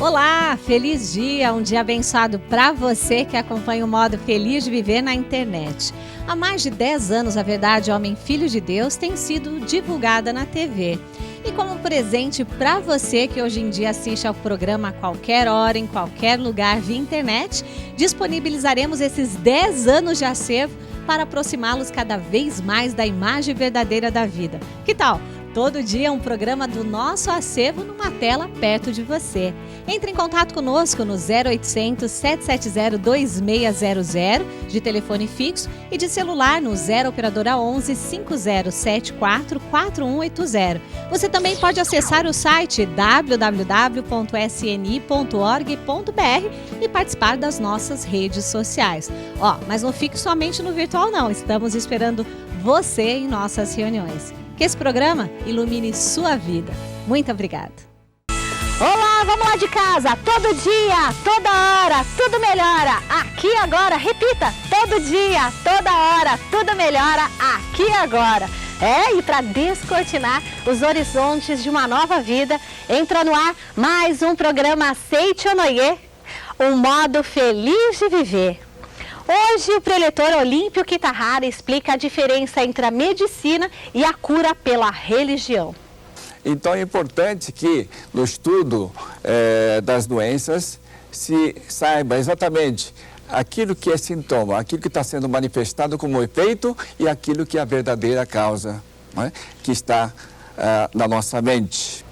Olá, feliz dia, um dia abençoado para você que acompanha o modo Feliz de Viver na internet. Há mais de 10 anos, a Verdade Homem Filho de Deus tem sido divulgada na TV. E como presente para você que hoje em dia assiste ao programa a qualquer hora, em qualquer lugar via internet, disponibilizaremos esses 10 anos de acervo para aproximá-los cada vez mais da imagem verdadeira da vida. Que tal? Todo dia um programa do nosso acervo numa tela perto de você. Entre em contato conosco no 0800 770 2600 de telefone fixo e de celular no 0 operadora 11 5074 4180. Você também pode acessar o site www.sni.org.br e participar das nossas redes sociais. Mas não fique somente no virtual não, estamos esperando você em nossas reuniões. Que esse programa ilumine sua vida. Muito obrigada. Olá, vamos lá de casa. Todo dia, toda hora, tudo melhora. Aqui agora, repita. Todo dia, toda hora, tudo melhora. Aqui agora. E para descortinar os horizontes de uma nova vida, entra no ar mais um programa Aceite Onoye, um modo feliz de viver. Hoje o preletor Olímpio Kitahara explica a diferença entre a medicina e a cura pela religião. Então é importante que no estudo das doenças se saiba exatamente aquilo que é sintoma, aquilo que está sendo manifestado como efeito e aquilo que é a verdadeira causa, né, que está na nossa mente.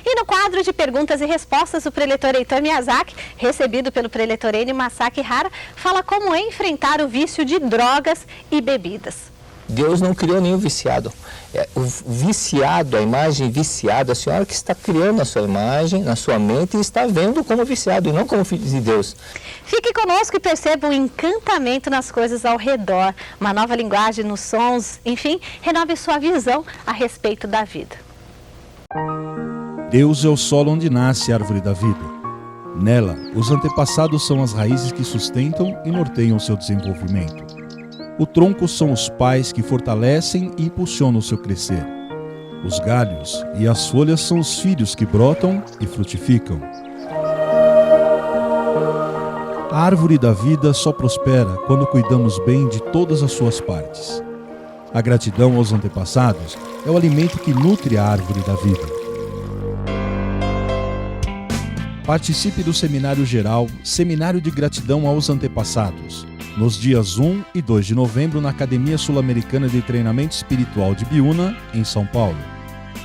E no quadro de perguntas e respostas, o preletor Heitor Miyazaki, recebido pelo preletor Eni Masaki Hara, fala como enfrentar o vício de drogas e bebidas. Deus não criou nenhum viciado. O viciado, a imagem viciada, a senhora que está criando a sua imagem, na sua mente e está vendo como viciado e não como filho de Deus. Fique conosco e perceba o encantamento nas coisas ao redor, uma nova linguagem nos sons, enfim, renove sua visão a respeito da vida. Deus é o solo onde nasce a árvore da vida. Nela, os antepassados são as raízes que sustentam e norteiam o seu desenvolvimento. O tronco são os pais que fortalecem e impulsionam o seu crescer. Os galhos e as folhas são os filhos que brotam e frutificam. A árvore da vida só prospera quando cuidamos bem de todas as suas partes. A gratidão aos antepassados é o alimento que nutre a árvore da vida. Participe do Seminário Geral, Seminário de Gratidão aos Antepassados, nos dias 1 e 2 de novembro na Academia Sul-Americana de Treinamento Espiritual de Biúna, em São Paulo.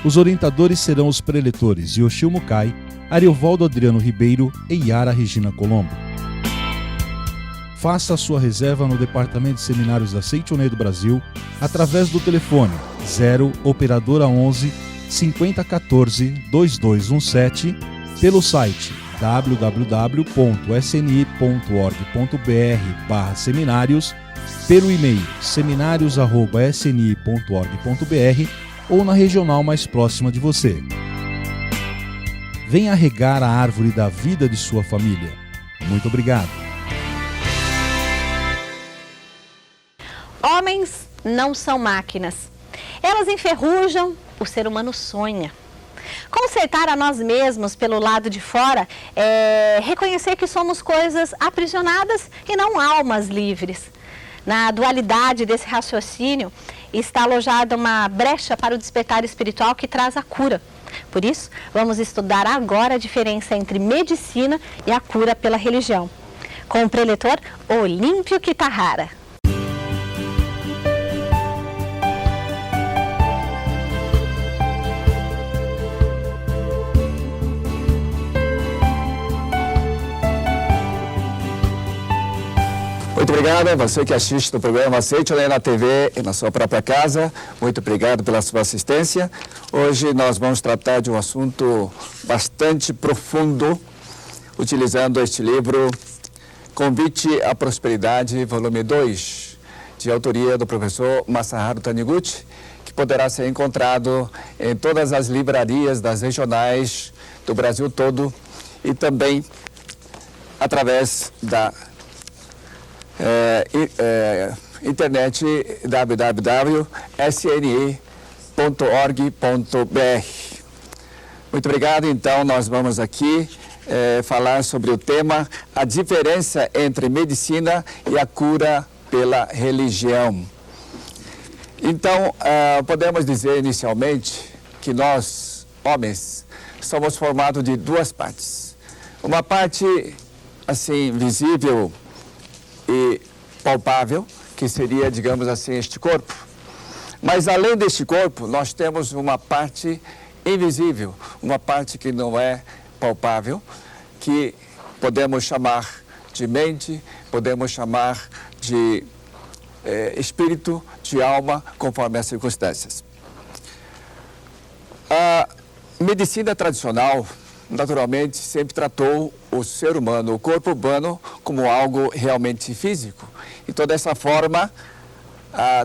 Os orientadores serão os preletores Yoshio Mukai, Ariovaldo Adriano Ribeiro e Yara Regina Colombo. Faça a sua reserva no Departamento de Seminários da Aceite Onoye do Brasil através do telefone 0 operadora 11 5014 2217 pelo site www.sni.org.br/seminários, pelo e-mail seminarios@sni.org.br ou na regional mais próxima de você. Venha regar a árvore da vida de sua família. Muito obrigado. Homens não são máquinas. Elas enferrujam, o ser humano sonha. Consertar a nós mesmos pelo lado de fora é reconhecer que somos coisas aprisionadas e não almas livres. Na dualidade desse raciocínio está alojada uma brecha para o despertar espiritual que traz a cura. Por isso, vamos estudar agora a diferença entre medicina e a cura pela religião. Com o preletor Olímpio Kitahara. Muito obrigado a você que assiste o programa Aceite Onoye na TV e na sua própria casa. Muito obrigado pela sua assistência. Hoje nós vamos tratar de um assunto bastante profundo, utilizando este livro Convite à Prosperidade, volume 2, de autoria do professor Masaharu Taniguchi, que poderá ser encontrado em todas as livrarias das regionais do Brasil todo e também através da internet www.sni.org.br. Muito obrigado. Então, nós vamos aqui falar sobre o tema a diferença entre medicina e a cura pela religião. Então, podemos dizer inicialmente que nós, homens, somos formados de duas partes. Uma parte, assim, visível e palpável, que seria, digamos assim, este corpo. Mas além deste corpo, nós temos uma parte invisível, uma parte que não é palpável, que podemos chamar de mente, podemos chamar de espírito, de alma, conforme as circunstâncias. A medicina tradicional, naturalmente, sempre tratou o ser humano, o corpo humano, como algo realmente físico. Então, dessa forma,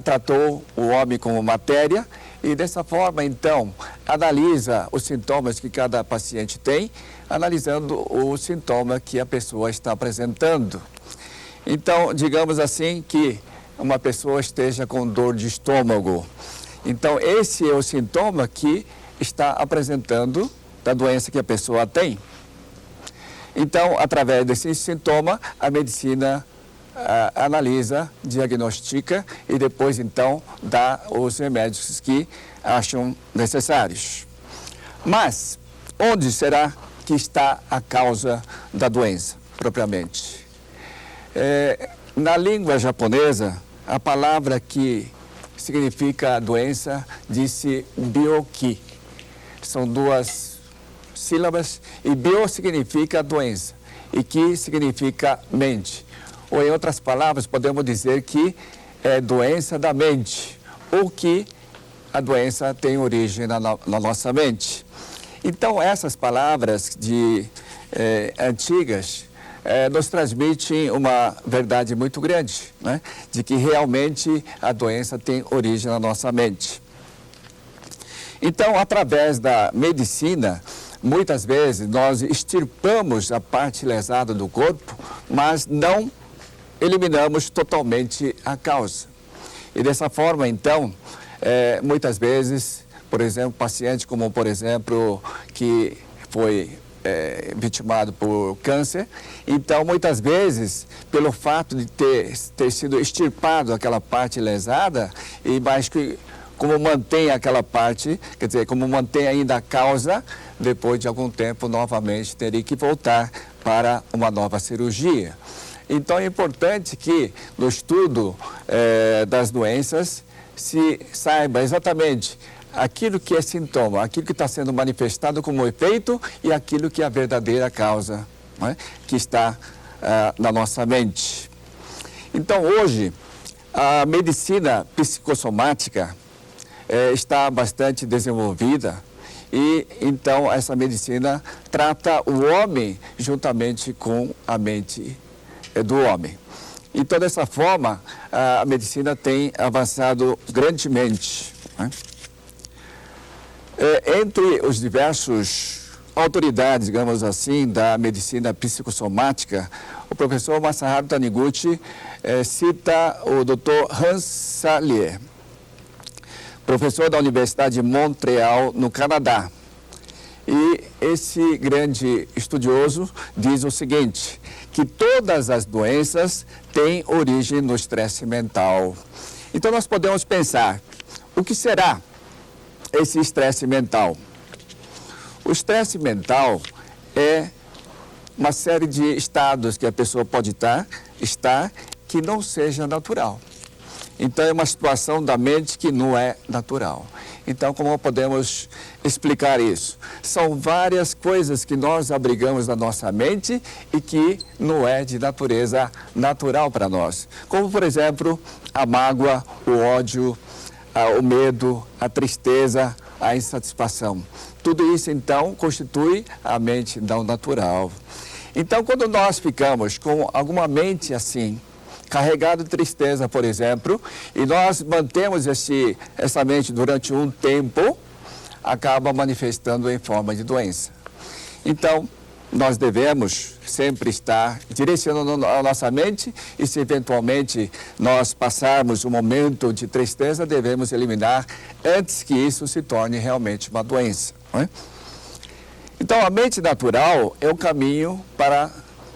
tratou o homem como matéria e, dessa forma, então, analisa os sintomas que cada paciente tem, analisando o sintoma que a pessoa está apresentando. Então, digamos assim que uma pessoa esteja com dor de estômago. Então, esse é o sintoma que está apresentando da doença que a pessoa tem. Então, através desse sintoma, a medicina analisa, diagnostica e depois, então, dá os remédios que acham necessários. Mas, onde será que está a causa da doença, propriamente? Na língua japonesa, a palavra que significa doença diz-se byoki. São duas sílabas e bio significa doença e ki significa mente. Ou, em outras palavras, podemos dizer que é doença da mente ou que a doença tem origem na nossa mente. Então, essas palavras antigas nos transmitem uma verdade muito grande, né? De que realmente a doença tem origem na nossa mente. Então, através da medicina, muitas vezes nós extirpamos a parte lesada do corpo, mas não eliminamos totalmente a causa. E dessa forma, então, muitas vezes, por exemplo, paciente como, por exemplo, que foi vitimado por câncer, então, muitas vezes, pelo fato de ter sido extirpado aquela parte lesada, e mais que como mantém aquela parte, quer dizer, como mantém ainda a causa, depois de algum tempo, novamente, teria que voltar para uma nova cirurgia. Então, é importante que, no estudo das doenças, se saiba exatamente aquilo que é sintoma, aquilo que está sendo manifestado como efeito e aquilo que é a verdadeira causa, não é? Que está na nossa mente. Então, hoje, a medicina psicossomática está bastante desenvolvida e, então, essa medicina trata o homem juntamente com a mente do homem. Então, dessa forma, a medicina tem avançado grandemente, né? Entre os diversos autoridades, digamos assim, da medicina psicossomática, o professor Masaharu Taniguchi cita o Dr. Hans Salier, professor da Universidade de Montreal, no Canadá. E esse grande estudioso diz o seguinte, que todas as doenças têm origem no estresse mental. Então, nós podemos pensar, o que será esse estresse mental? O estresse mental é uma série de estados que a pessoa pode estar que não seja natural. Então, é uma situação da mente que não é natural. Então, como podemos explicar isso? São várias coisas que nós abrigamos na nossa mente e que não é de natureza natural para nós. Como, por exemplo, a mágoa, o ódio, o medo, a tristeza, a insatisfação. Tudo isso, então, constitui a mente não natural. Então, quando nós ficamos com alguma mente assim, carregado de tristeza, por exemplo, e nós mantemos essa mente durante um tempo, acaba manifestando em forma de doença. Então, nós devemos sempre estar direcionando a nossa mente e, se eventualmente nós passarmos um momento de tristeza, devemos eliminar antes que isso se torne realmente uma doença, não é? Então, a mente natural é o caminho para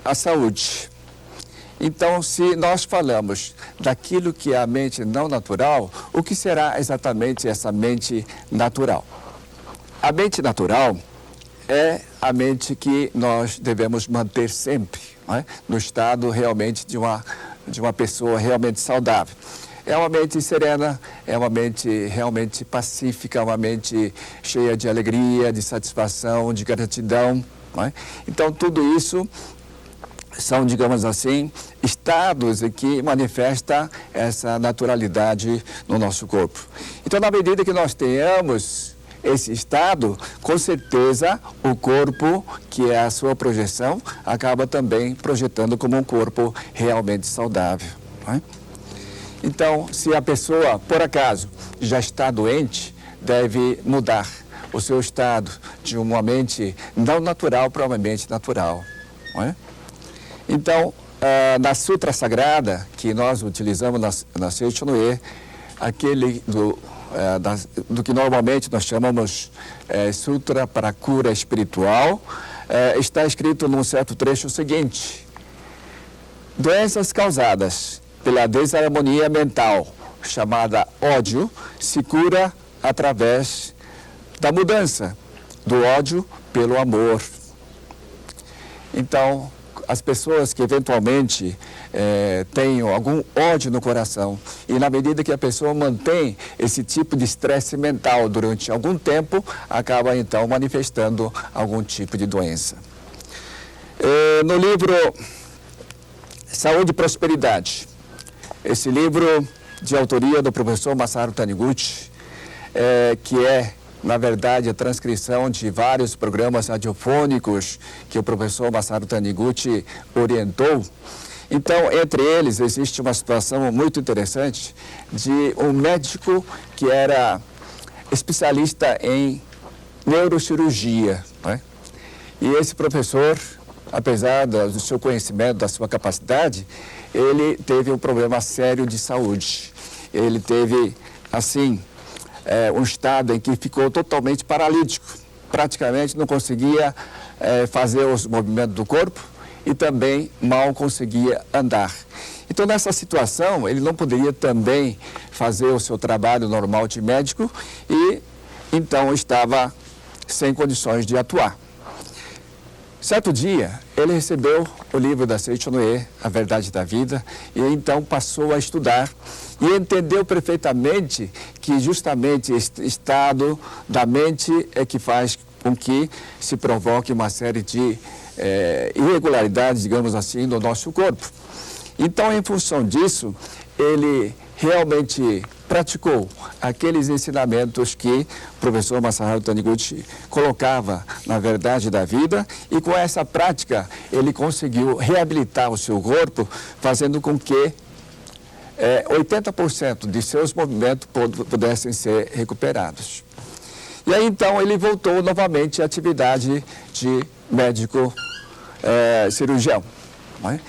a saúde. Então, se nós falamos daquilo que é a mente não natural, o que será exatamente essa mente natural? A mente natural é a mente que nós devemos manter sempre, não é? No estado realmente de uma pessoa realmente saudável. É uma mente serena, é uma mente realmente pacífica, uma mente cheia de alegria, de satisfação, de gratidão, não é? Então, tudo isso são, digamos assim, estados em que manifesta essa naturalidade no nosso corpo. Então, na medida que nós tenhamos esse estado, com certeza o corpo, que é a sua projeção, acaba também projetando como um corpo realmente saudável, não é? Então, se a pessoa, por acaso, já está doente, deve mudar o seu estado de uma mente não natural para uma mente natural, não é? Então, na Sutra Sagrada, que nós utilizamos na Seichonoye, aquele do que normalmente nós chamamos Sutra para a Cura Espiritual, está escrito num certo trecho o seguinte: doenças causadas pela desarmonia mental, chamada ódio, se cura através da mudança do ódio pelo amor. Então, as pessoas que eventualmente tenham algum ódio no coração, e na medida que a pessoa mantém esse tipo de estresse mental durante algum tempo, acaba então manifestando algum tipo de doença. No livro Saúde e Prosperidade, esse livro de autoria do professor Masaru Taniguchi, que é, na verdade, a transcrição de vários programas radiofônicos que o professor Masaru Taniguchi orientou. Então, entre eles, existe uma situação muito interessante de um médico que era especialista em neurocirurgia, né? E esse professor, apesar do seu conhecimento, da sua capacidade, ele teve um problema sério de saúde. Ele teve, assim, um estado em que ficou totalmente paralítico. Praticamente não conseguia fazer os movimentos do corpo e também mal conseguia andar. Então, nessa situação, ele não poderia também fazer o seu trabalho normal de médico e, então, estava sem condições de atuar. Certo dia, ele recebeu o livro da Seichonoye, A Verdade da Vida, e então passou a estudar e entendeu perfeitamente que justamente este estado da mente é que faz com que se provoque uma série de irregularidades, digamos assim, no nosso corpo. Então, em função disso, ele realmente praticou aqueles ensinamentos que o professor Masaru Taniguchi colocava na Verdade da Vida, e com essa prática ele conseguiu reabilitar o seu corpo, fazendo com que 80% de seus movimentos pudessem ser recuperados. E aí então ele voltou novamente à atividade de médico cirurgião, não é?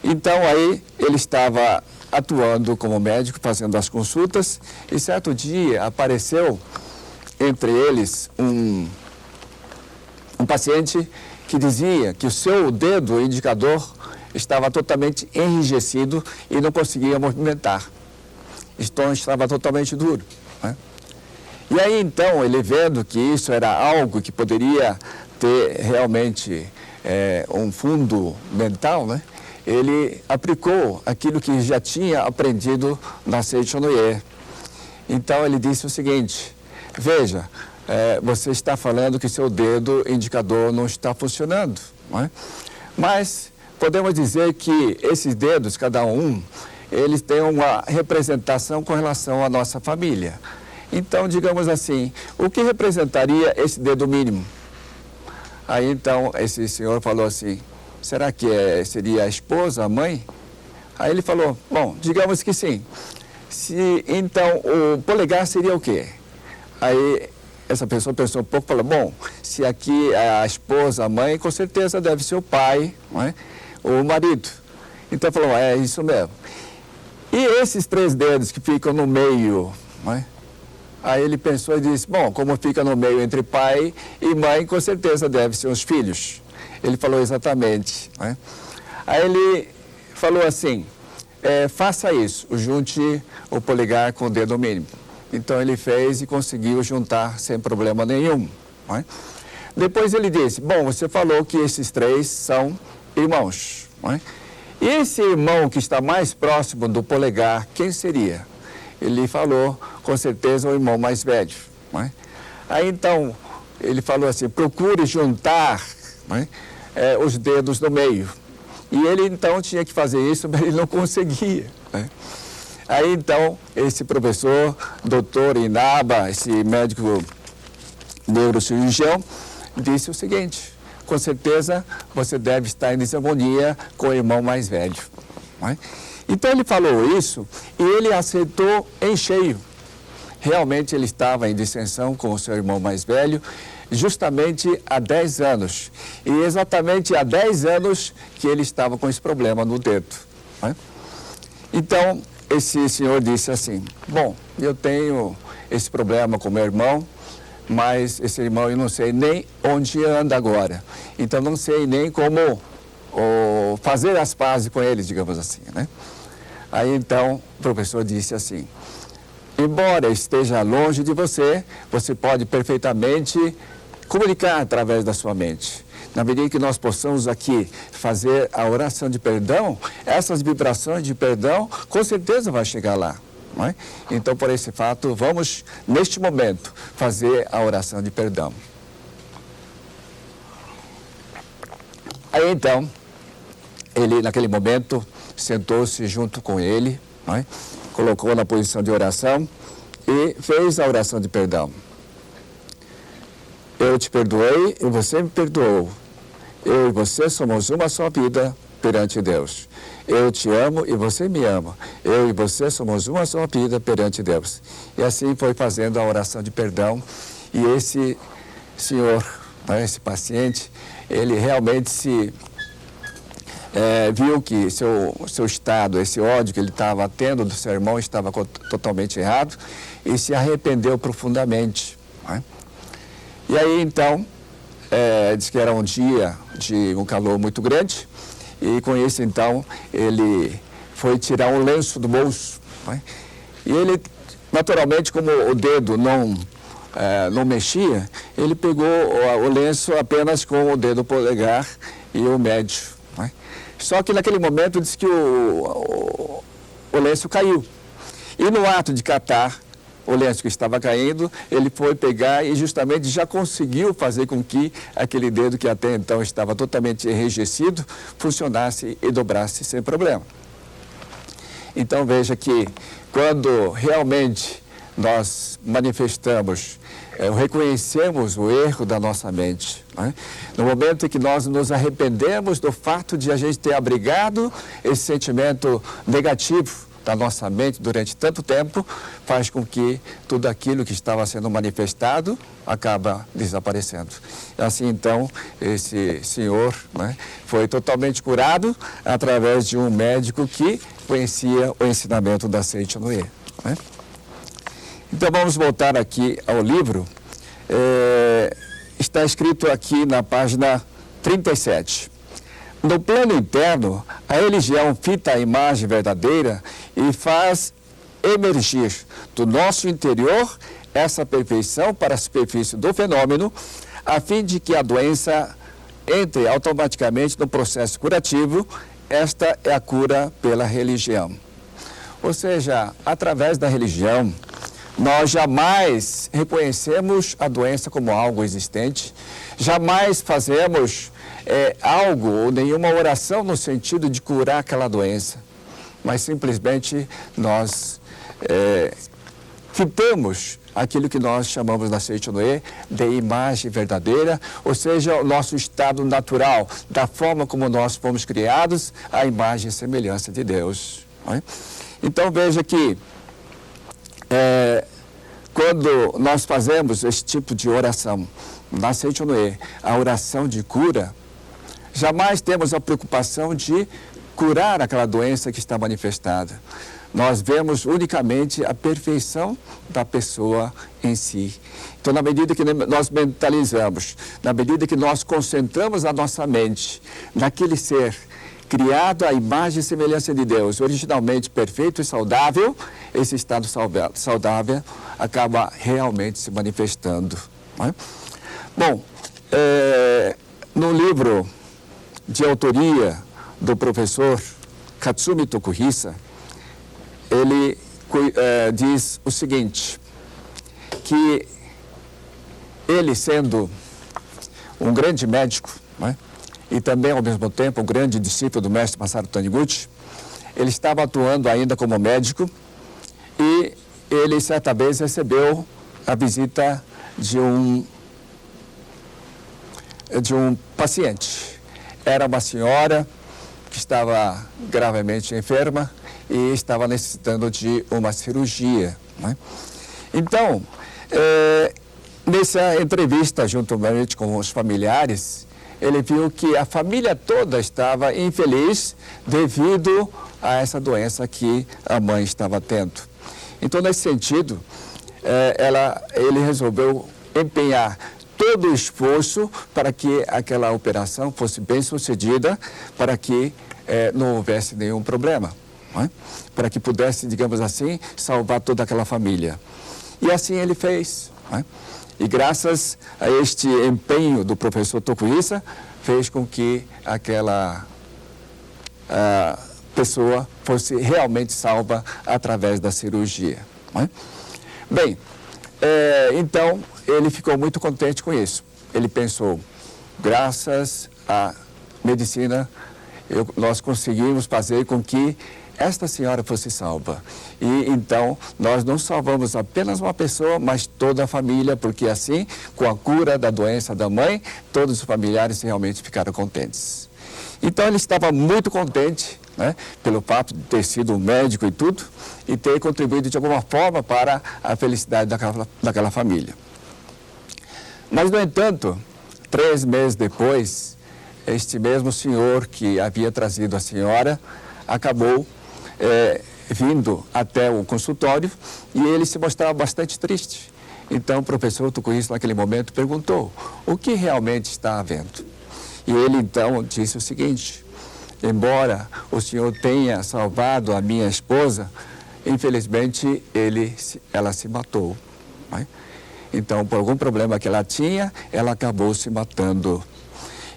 Então aí ele estava atuando como médico, fazendo as consultas, e certo dia apareceu entre eles um paciente que dizia que o seu dedo indicador estava totalmente enrijecido e não conseguia movimentar. Então estava totalmente duro, né? E aí então ele, vendo que isso era algo que poderia ter realmente um fundo mental, né? Ele aplicou aquilo que já tinha aprendido na Seichonoye. Então ele disse o seguinte: veja, você está falando que seu dedo indicador não está funcionando, não é? Mas podemos dizer que esses dedos, cada um, eles têm uma representação com relação à nossa família. Então, digamos assim, o que representaria esse dedo mínimo? Aí então esse senhor falou assim: será que seria a esposa, a mãe? Aí ele falou: bom, digamos que sim. Então, o polegar seria o quê? Aí essa pessoa pensou um pouco e falou: bom, se aqui é a esposa, a mãe, com certeza deve ser o pai, não é? O marido. Então falou: é isso mesmo. E esses 3 dedos que ficam no meio, não é? Aí ele pensou e disse, bom, como fica no meio entre pai e mãe, com certeza deve ser os filhos. Ele falou exatamente, né? Aí ele falou assim, faça isso, junte o polegar com o dedo mínimo. Então ele fez e conseguiu juntar sem problema nenhum, né? Depois ele disse, bom, você falou que esses 3 são irmãos, né? E esse irmão que está mais próximo do polegar, quem seria? Ele falou, com certeza, o irmão mais velho, né? Aí então, ele falou assim, procure juntar, né, os dedos no meio. E ele então tinha que fazer isso, mas ele não conseguia, né? Aí então, esse professor, doutor Inaba, esse médico neurocirurgião, disse o seguinte, com certeza você deve estar em desarmonia com o irmão mais velho, né? Então ele falou isso e ele aceitou em cheio. Realmente ele estava em dissensão com o seu irmão mais velho, justamente há 10 anos. E exatamente há 10 anos que ele estava com esse problema no dedo, né? Então esse senhor disse assim, bom, eu tenho esse problema com meu irmão, mas esse irmão eu não sei nem onde anda agora. Então não sei nem como fazer as pazes com ele, digamos assim, né? Aí então o professor disse assim, embora esteja longe de você, você pode perfeitamente comunicar através da sua mente. Na medida que nós possamos aqui fazer a oração de perdão, essas vibrações de perdão com certeza vai chegar lá, não é? Então, por esse fato, vamos neste momento fazer a oração de perdão. Aí então, ele naquele momento sentou-se junto com ele, não é? Colocou na posição de oração e fez a oração de perdão. Eu te perdoei e você me perdoou. Eu e você somos uma só vida perante Deus. Eu te amo e você me ama. Eu e você somos uma só vida perante Deus. E assim foi fazendo a oração de perdão. E esse senhor, né, esse paciente, ele realmente viu que seu estado, esse ódio que ele estava tendo do seu irmão estava totalmente errado e se arrependeu profundamente, né? E aí então, diz que era um dia de um calor muito grande e com isso então ele foi tirar um lenço do bolso, né? E ele, naturalmente, como o dedo não mexia, ele pegou o lenço apenas com o dedo polegar e o médio, né? Só que naquele momento disse que o lenço caiu. E no ato de catar o lenço que estava caindo, ele foi pegar e justamente já conseguiu fazer com que aquele dedo que até então estava totalmente enrijecido funcionasse e dobrasse sem problema. Então veja que quando realmente nós manifestamos, reconhecemos o erro da nossa mente, né? No momento em que nós nos arrependemos do fato de a gente ter abrigado esse sentimento negativo da nossa mente durante tanto tempo, faz com que tudo aquilo que estava sendo manifestado acaba desaparecendo. Assim, então, esse senhor, né, foi totalmente curado através de um médico que conhecia o ensinamento da Seiichi no E, né? Então, vamos voltar aqui ao livro. Está escrito aqui na página 37. No plano interno, a religião fita a imagem verdadeira e faz emergir do nosso interior essa perfeição para a superfície do fenômeno, a fim de que a doença entre automaticamente no processo curativo. Esta é a cura pela religião. Ou seja, através da religião, nós jamais reconhecemos a doença como algo existente, jamais fazemos algo ou nenhuma oração no sentido de curar aquela doença, mas simplesmente nós fitamos aquilo que nós chamamos na Seiichi no E de imagem verdadeira, ou seja, o nosso estado natural, da forma como nós fomos criados, a imagem e semelhança de Deus, não é? Então veja que quando nós fazemos esse tipo de oração na Seiichi no E, a oração de cura, jamais temos a preocupação de curar aquela doença que está manifestada, nós vemos unicamente a perfeição da pessoa em si. Então, na medida que nós mentalizamos, na medida que nós concentramos a nossa mente naquele ser criado à imagem e semelhança de Deus, originalmente perfeito e saudável, esse estado saudável acaba realmente se manifestando. Não é? Bom, no livro de autoria do professor Katsumi Tokuhisa, ele diz o seguinte, que ele, sendo um grande médico, não é? E também, ao mesmo tempo, um grande discípulo do mestre Masaru Taniguchi, ele estava atuando ainda como médico e ele, certa vez, recebeu a visita de um paciente. Era uma senhora que estava gravemente enferma e estava necessitando de uma cirurgia. Né? Então, nessa entrevista, juntamente com os familiares, ele viu que a família toda estava infeliz devido a essa doença que a mãe estava tendo. Então, nesse sentido, ele resolveu empenhar todo o esforço para que aquela operação fosse bem sucedida, para que não houvesse nenhum problema, não é? Para que pudesse, digamos assim, salvar toda aquela família. E assim ele fez. Não é? E graças a este empenho do professor Tokuhisa, fez com que aquela pessoa fosse realmente salva através da cirurgia. Não é? Bem, então ele ficou muito contente com isso. Ele pensou, graças à medicina, nós conseguimos fazer com que esta senhora fosse salva. E então, nós não salvamos apenas uma pessoa, mas toda a família, porque assim, com a cura da doença da mãe, todos os familiares realmente ficaram contentes. Então, ele estava muito contente, né, pelo fato de ter sido um médico e tudo, e ter contribuído de alguma forma para a felicidade daquela família. Mas, no entanto, 3 meses depois, este mesmo senhor que havia trazido a senhora, acabou vindo até o consultório e ele se mostrava bastante triste. Então o professor Tokuhisa naquele momento perguntou, o que realmente está havendo? E ele então disse o seguinte, embora o senhor tenha salvado a minha esposa, infelizmente ela se matou. Né? Então, por algum problema que ela tinha, ela acabou se matando.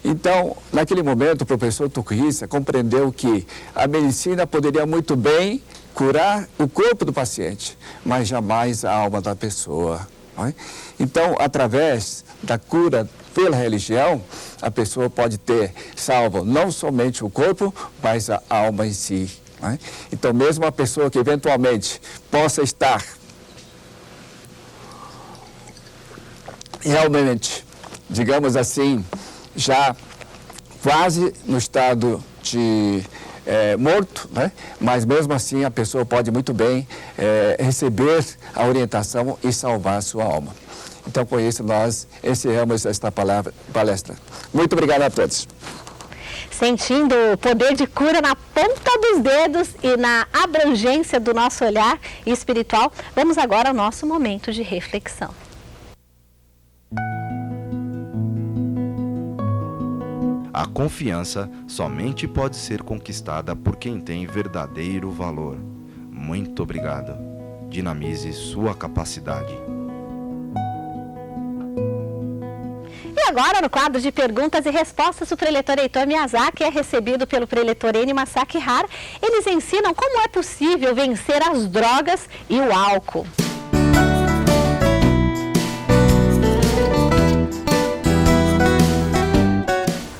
Então, naquele momento, o professor Tokuhisa compreendeu que a medicina poderia muito bem curar o corpo do paciente, mas jamais a alma da pessoa. Não é? Então, através da cura pela religião, a pessoa pode ter salvo não somente o corpo, mas a alma em si. Não é? Então, mesmo a pessoa que eventualmente possa estar realmente, digamos assim, já quase no estado de morto, né? Mas mesmo assim a pessoa pode muito bem receber a orientação e salvar a sua alma. Então, com isso, nós encerramos esta palestra. Muito obrigado a todos. Sentindo o poder de cura na ponta dos dedos e na abrangência do nosso olhar espiritual, vamos agora ao nosso momento de reflexão. A confiança somente pode ser conquistada por quem tem verdadeiro valor. Muito obrigado. Dinamize sua capacidade. E agora, no quadro de perguntas e respostas, o preletor Heitor Miyazaki é recebido pelo preletor Eni Masaki Hara. Eles ensinam como é possível vencer as drogas e o álcool.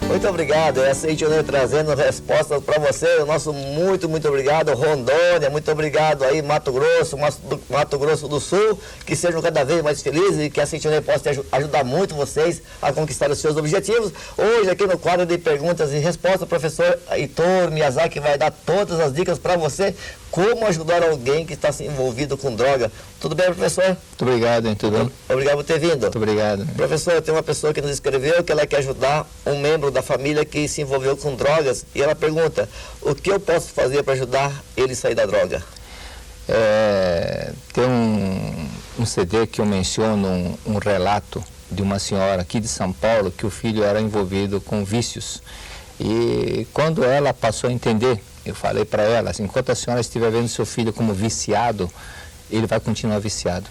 Muito obrigado, é a Sentinela trazendo respostas para você. O nosso muito obrigado, Rondônia, muito obrigado aí, Mato Grosso do Sul, que sejam cada vez mais felizes e que a Sentinela possa ajudar muito vocês a conquistar os seus objetivos. Hoje, aqui no quadro de perguntas e respostas, o professor Heitor Miyazaki vai dar todas as dicas para você como ajudar alguém que está se envolvido com droga. Tudo bem, professor? Muito obrigado, hein? Tudo bem? Obrigado por ter vindo. Muito obrigado. Professor, tem uma pessoa que nos escreveu que ela quer ajudar um membro da família que se envolveu com drogas e ela pergunta, o que eu posso fazer para ajudar ele a sair da droga? Tem um CD que eu menciono um relato de uma senhora aqui de São Paulo que o filho era envolvido com vícios. E quando ela passou a entender, eu falei para ela, assim, enquanto a senhora estiver vendo seu filho como viciado, ele vai continuar viciado.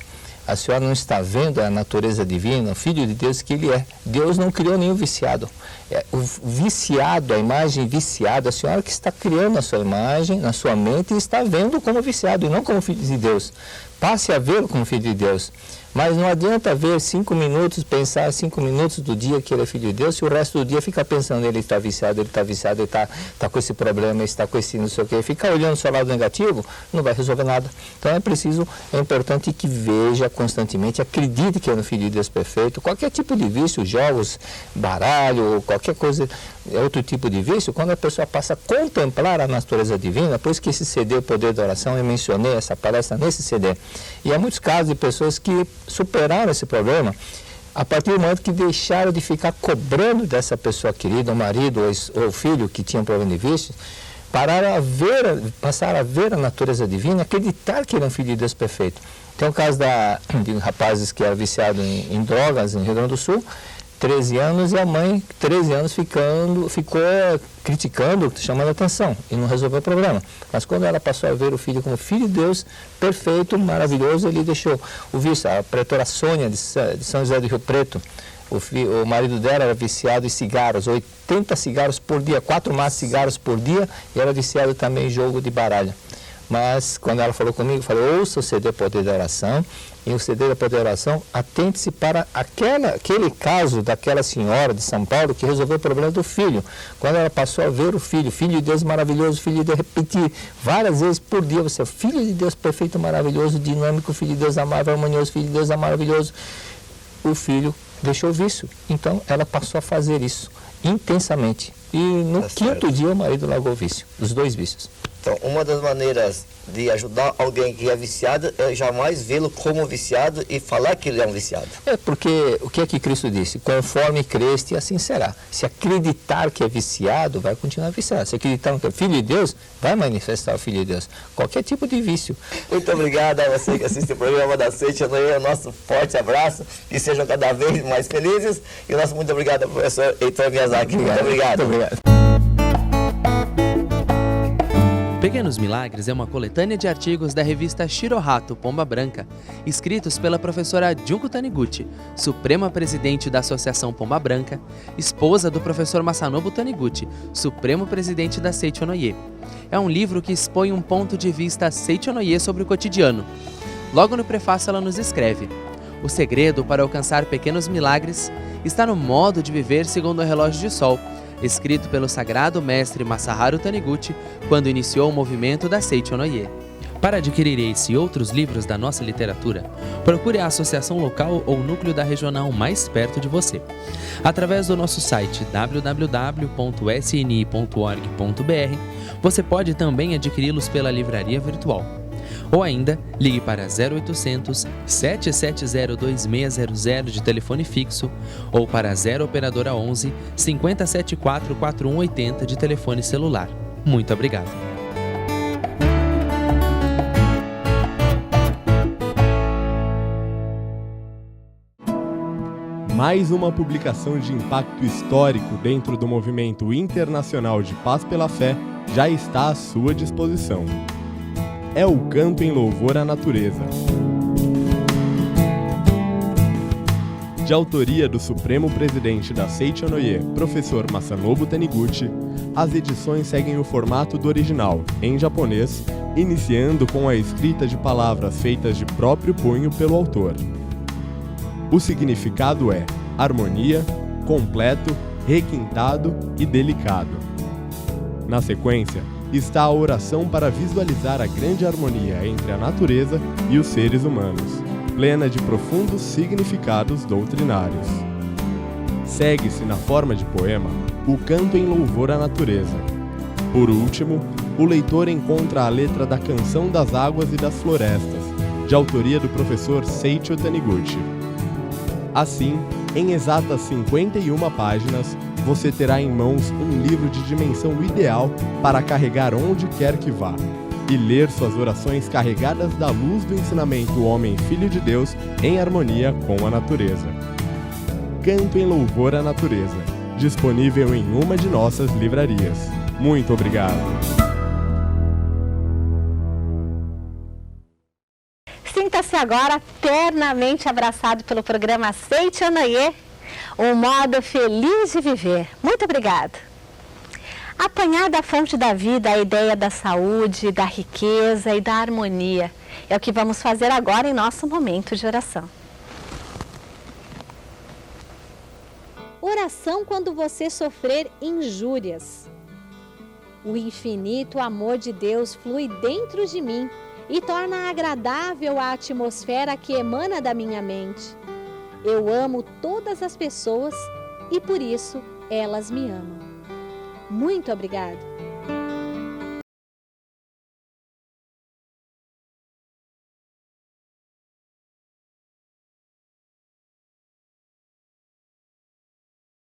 A senhora não está vendo a natureza divina, o Filho de Deus que ele é. Deus não criou nenhum viciado. O viciado, a imagem viciada, a senhora que está criando a sua imagem na sua mente e está vendo como viciado e não como Filho de Deus. Passe a vê-lo como Filho de Deus. Mas não adianta ver 5 minutos, pensar 5 minutos do dia que ele é Filho de Deus, se o resto do dia fica pensando, ele está viciado, ele está com esse problema, ele está com esse não sei o quê. Ficar olhando o seu lado negativo não vai resolver nada. Então é importante que veja constantemente, acredite que é no Filho de Deus perfeito. Qualquer tipo de vício, jogos, baralho, qualquer coisa, outro tipo de vício, quando a pessoa passa a contemplar a natureza divina, por isso que esse CD, o Poder da Oração, eu mencionei essa palestra nesse CD. E há muitos casos de pessoas que superaram esse problema a partir do momento que deixaram de ficar cobrando dessa pessoa querida, o marido ou o filho que tinha um problema de vício, passaram a ver a natureza divina, acreditar que ele é um Filho de Deus perfeito. Tem o caso de rapazes que eram viciados em drogas no Rio Grande do Sul, 13 anos, e a mãe, 13 anos, ficou criticando, chamando a atenção, e não resolveu o problema. Mas quando ela passou a ver o filho como Filho de Deus, perfeito, maravilhoso, ele deixou o vício. A pretora Sônia, de São José do Rio Preto, o marido dela era viciado em cigarros, 80 cigarros por dia, 4 maços de cigarros por dia, e era viciado também em jogo de baralho. Mas quando ela falou comigo, eu falei, ouça o CD Poder da Oração, e o CD da Poder da Oração, atente-se para aquele caso daquela senhora de São Paulo que resolveu o problema do filho. Quando ela passou a ver o filho, Filho de Deus maravilhoso, Filho de Deus, repetir várias vezes por dia, você é Filho de Deus perfeito, maravilhoso, dinâmico, Filho de Deus amável, harmonioso, Filho de Deus maravilhoso. O filho deixou o vício, então ela passou a fazer isso intensamente. E no quinto dia o marido largou o vício, os 2 vícios. Então, uma das maneiras de ajudar alguém que é viciado é jamais vê-lo como viciado e falar que ele é um viciado. Porque o que é que Cristo disse? Conforme creste, assim será. Se acreditar que é viciado, vai continuar viciado. Se acreditar que é Filho de Deus, vai manifestar o Filho de Deus. Qualquer tipo de vício. Muito obrigado a você que assiste o programa da Seite Anoye. Nosso forte abraço. Que sejam cada vez mais felizes. E nosso muito obrigado ao professor Heitor Miyazaki. Muito obrigado. Muito obrigado. Pequenos Milagres é uma coletânea de artigos da revista Shirohato Pomba Branca, escritos pela professora Junko Taniguchi, Suprema Presidente da Associação Pomba Branca, esposa do professor Masanobu Taniguchi, Supremo Presidente da Seite Anoye. É um livro que expõe um ponto de vista Seite Anoye sobre o cotidiano. Logo no prefácio ela nos escreve: o segredo para alcançar pequenos milagres está no modo de viver segundo o relógio de sol, escrito pelo sagrado mestre Masaharu Taniguchi quando iniciou o movimento da Seite Anoye. Para adquirir esse e outros livros da nossa literatura, procure a associação local ou núcleo da regional mais perto de você. Através do nosso site www.sni.org.br, você pode também adquiri-los pela livraria virtual. Ou ainda, ligue para 0800 770 2600 de telefone fixo ou para 0 operadora 11 5074 4180 de telefone celular. Muito obrigado. Mais uma publicação de impacto histórico dentro do movimento internacional de Paz pela Fé já está à sua disposição. É o Canto em Louvor à Natureza. De autoria do Supremo Presidente da Seite Anoye, professor Masanobu Taniguchi, as edições seguem o formato do original, em japonês, iniciando com a escrita de palavras feitas de próprio punho pelo autor. O significado é harmonia, completo, requintado e delicado. Na sequência, está a oração para visualizar a grande harmonia entre a natureza e os seres humanos, plena de profundos significados doutrinários. Segue-se na forma de poema o Canto em Louvor à Natureza. Por último, o leitor encontra a letra da Canção das Águas e das Florestas, de autoria do professor Seicho Taniguchi. Assim, em exatas 51 páginas, você terá em mãos um livro de dimensão ideal para carregar onde quer que vá. e ler suas orações carregadas da luz do ensinamento Homem Filho de Deus em harmonia com a natureza. Canto em Louvor à Natureza, disponível em uma de nossas livrarias. Muito obrigado! Sinta-se agora eternamente abraçado pelo programa Aceite Onoye, um modo feliz de viver. Muito obrigado! Apanhar da fonte da vida a ideia da saúde, da riqueza e da harmonia é o que vamos fazer agora em nosso momento de oração. Oração quando você sofrer injúrias. O infinito amor de Deus flui dentro de mim e torna agradável a atmosfera que emana da minha mente. Eu amo todas as pessoas e por isso elas me amam. Muito obrigado.